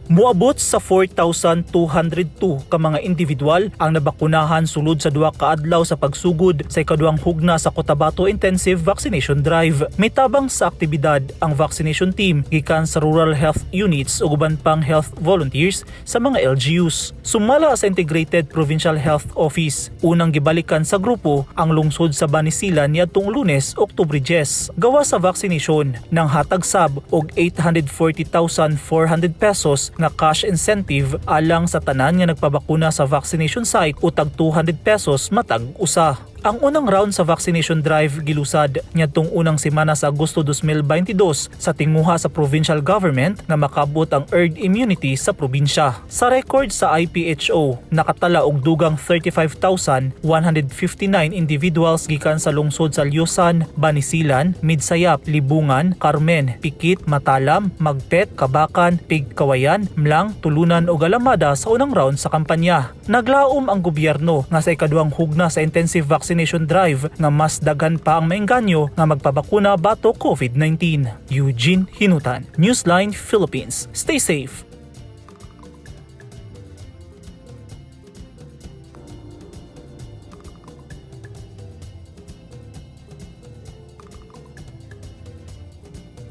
Moabot sa 4,202 ka mga individual ang nabakunahan sulod sa duha ka adlaw sa pagsugod sa ikaduhang hugna sa Cotabato Intensive Vaccination Drive. May tabang sa aktibidad ang vaccination team gikan sa rural health units ug uban pang health volunteers sa mga LGUs. Sumala sa Integrated Provincial Health Office, unang gibalikan sa grupo ang lungsod sa Banisilan niadtong Lunes, Oktubre 10. Gawa sa vaccination nang hatag sab og 840,400 pesos nga cash incentive alang sa tanan nga nagpabakuna sa vaccination site o tag 200 pesos matag usa. Ang unang round sa vaccination drive gilusad niadtong unang semana sa Agosto 2022 sa tinguha sa provincial government nga makabot ang herd immunity sa probinsya. Sa record sa IPHO, nakatala og dugang 35,159 individuals gikan sa lungsod sa Lyosan, Banisilan, Midsayap, Libungan, Carmen, Pikit, Matalam, Magtet, Kabakan, Pigkawayan, Mlang, Tulunan ug Alamada sa unang round sa kampanya. Naglaom ang gobyerno nga sa ikaduhang hugna sa intensive vaccination drive nga mas daghan pa ang maengganyo nga magpabakuna batok COVID-19. Eugene Hinutan, Newsline Philippines. Stay safe.